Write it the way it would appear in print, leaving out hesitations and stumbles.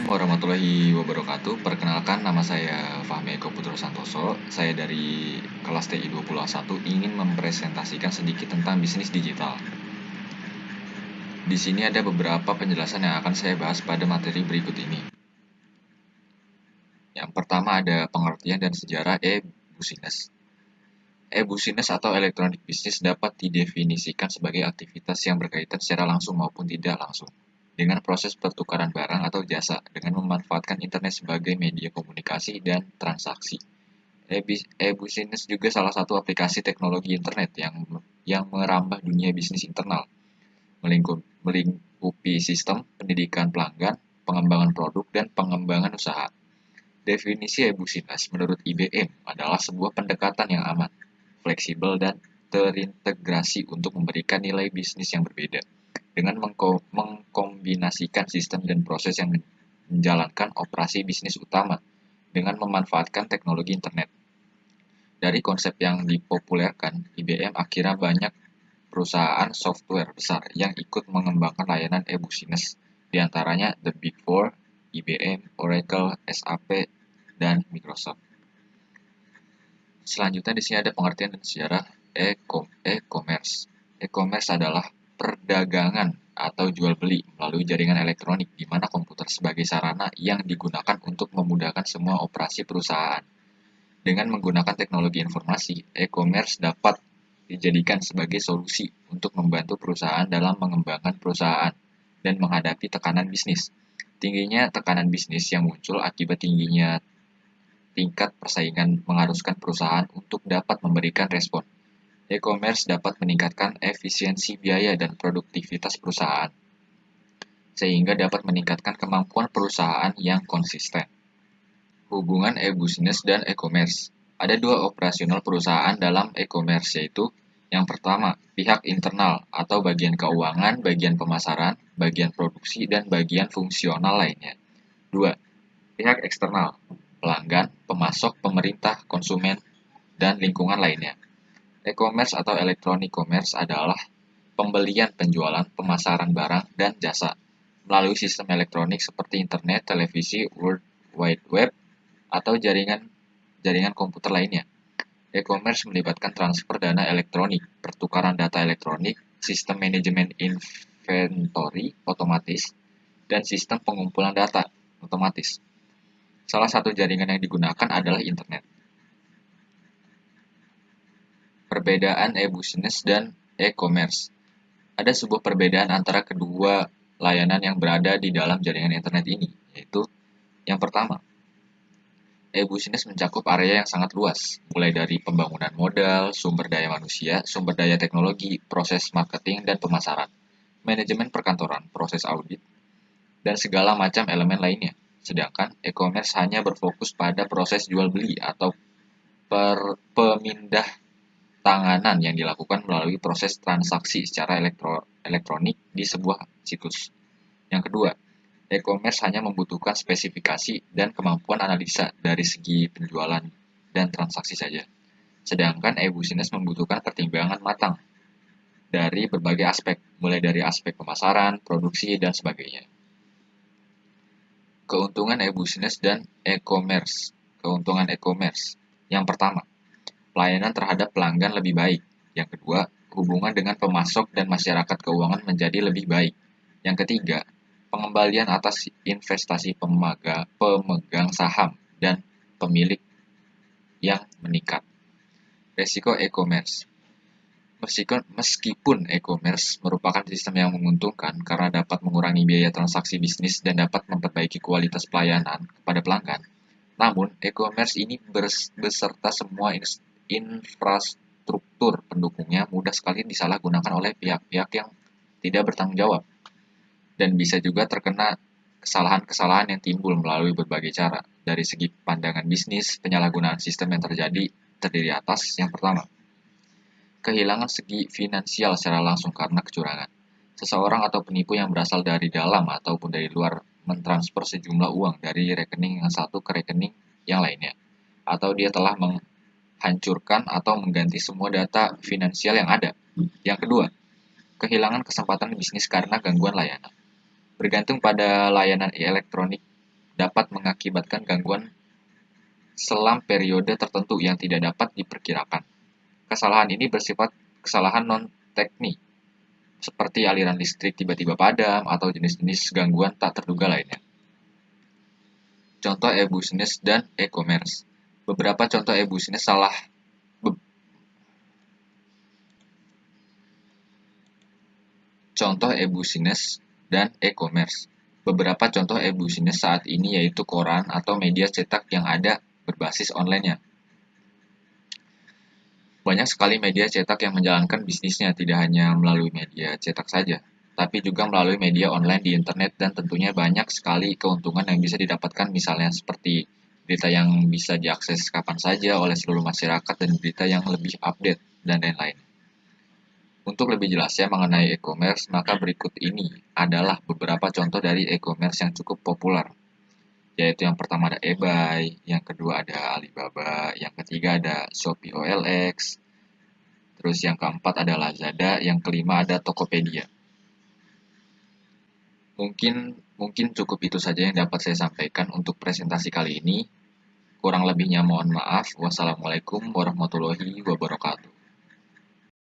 Assalamualaikum warahmatullahi wabarakatuh. Perkenalkan, nama saya Fahmi Eko Putro Santoso. Saya dari kelas TI 21 ingin mempresentasikan sedikit tentang bisnis digital. Di sini ada beberapa penjelasan yang akan saya bahas pada materi berikut ini. Yang pertama ada pengertian dan sejarah e-business. E-business atau electronic business dapat didefinisikan sebagai aktivitas yang berkaitan secara langsung maupun tidak langsung dengan proses pertukaran barang atau jasa dengan memanfaatkan internet sebagai media komunikasi dan transaksi. E-business juga salah satu aplikasi teknologi internet yang merambah dunia bisnis internal, melingkupi sistem pendidikan pelanggan, pengembangan produk, dan pengembangan usaha. Definisi e-business menurut IBM adalah sebuah pendekatan yang aman, fleksibel, dan terintegrasi untuk memberikan nilai bisnis yang berbeda dengan mengkombinasikan sistem dan proses yang menjalankan operasi bisnis utama dengan memanfaatkan teknologi internet. Dari konsep yang dipopulerkan, IBM akhirnya banyak perusahaan software besar yang ikut mengembangkan layanan e-business, di antaranya The Big Four, IBM, Oracle, SAP, dan Microsoft. Selanjutnya di sini ada pengertian dan sejarah e-commerce. E-commerce adalah perdagangan atau jual beli melalui jaringan elektronik di mana komputer sebagai sarana yang digunakan untuk memudahkan semua operasi perusahaan. Dengan menggunakan teknologi informasi, e-commerce dapat dijadikan sebagai solusi untuk membantu perusahaan dalam mengembangkan perusahaan dan menghadapi tekanan bisnis. Tingginya tekanan bisnis yang muncul akibat tingginya tingkat persaingan mengharuskan perusahaan untuk dapat memberikan respon. E-commerce dapat meningkatkan efisiensi biaya dan produktivitas perusahaan, sehingga dapat meningkatkan kemampuan perusahaan yang konsisten. Hubungan e-business dan e-commerce. Ada dua operasional perusahaan dalam e-commerce, yaitu yang pertama, pihak internal atau bagian keuangan, bagian pemasaran, bagian produksi, dan bagian fungsional lainnya. Dua, pihak eksternal, pelanggan, pemasok, pemerintah, konsumen, dan lingkungan lainnya. E-commerce atau electronic commerce adalah pembelian, penjualan, pemasaran barang, dan jasa melalui sistem elektronik seperti internet, televisi, World Wide Web, atau jaringan komputer lainnya. E-commerce melibatkan transfer dana elektronik, pertukaran data elektronik, sistem manajemen inventory otomatis, dan sistem pengumpulan data otomatis. Salah satu jaringan yang digunakan adalah internet. Perbedaan e-business dan e-commerce. Ada sebuah perbedaan antara kedua layanan yang berada di dalam jaringan internet ini, yaitu yang pertama, e-business mencakup area yang sangat luas, mulai dari pembangunan modal, sumber daya manusia, sumber daya teknologi, proses marketing dan pemasaran, manajemen perkantoran, proses audit, dan segala macam elemen lainnya. Sedangkan e-commerce hanya berfokus pada proses jual beli atau pemindah tanganan yang dilakukan melalui proses transaksi secara elektronik di sebuah situs. Yang kedua, e-commerce hanya membutuhkan spesifikasi dan kemampuan analisa dari segi penjualan dan transaksi saja. Sedangkan e-business membutuhkan pertimbangan matang dari berbagai aspek, mulai dari aspek pemasaran, produksi, dan sebagainya. Keuntungan e-business dan e-commerce. Keuntungan e-commerce. Yang pertama, pelayanan terhadap pelanggan lebih baik. Yang kedua, hubungan dengan pemasok dan masyarakat keuangan menjadi lebih baik. Yang ketiga, pengembalian atas investasi pemegang saham dan pemilik yang meningkat. Resiko e-commerce. Meskipun e-commerce merupakan sistem yang menguntungkan karena dapat mengurangi biaya transaksi bisnis dan dapat memperbaiki kualitas pelayanan kepada pelanggan, namun e-commerce ini beserta semua infrastruktur pendukungnya mudah sekali disalahgunakan oleh pihak-pihak yang tidak bertanggung jawab dan bisa juga terkena kesalahan-kesalahan yang timbul melalui berbagai cara. Dari segi pandangan bisnis, penyalahgunaan sistem yang terdiri atas yang pertama, kehilangan segi finansial secara langsung karena kecurangan. Seseorang atau penipu yang berasal dari dalam ataupun dari luar mentransfer sejumlah uang dari rekening yang satu ke rekening yang lainnya. Atau dia telah menghancurkan atau mengganti semua data finansial yang ada. Yang kedua, kehilangan kesempatan bisnis karena gangguan layanan. Bergantung pada layanan elektronik dapat mengakibatkan gangguan selang periode tertentu yang tidak dapat diperkirakan. Kesalahan ini bersifat kesalahan non-teknik, seperti aliran listrik tiba-tiba padam atau jenis-jenis gangguan tak terduga lainnya. Contoh e-business dan e-commerce. Beberapa contoh e-business Contoh e-business dan e-commerce. Beberapa contoh e-business saat ini yaitu koran atau media cetak yang ada berbasis online-nya. Banyak sekali media cetak yang menjalankan bisnisnya tidak hanya melalui media cetak saja, tapi juga melalui media online di internet dan tentunya banyak sekali keuntungan yang bisa didapatkan misalnya seperti berita yang bisa diakses kapan saja oleh seluruh masyarakat dan berita yang lebih update dan lain-lain. Untuk lebih jelasnya mengenai e-commerce, maka berikut ini adalah beberapa contoh dari e-commerce yang cukup populer, yaitu yang pertama ada eBay, yang kedua ada Alibaba, yang ketiga ada Shopee OLX, terus yang keempat ada Lazada, yang kelima ada Tokopedia. Mungkin cukup itu saja yang dapat saya sampaikan untuk presentasi kali ini. Kurang lebihnya mohon maaf. Wassalamualaikum warahmatullahi wabarakatuh.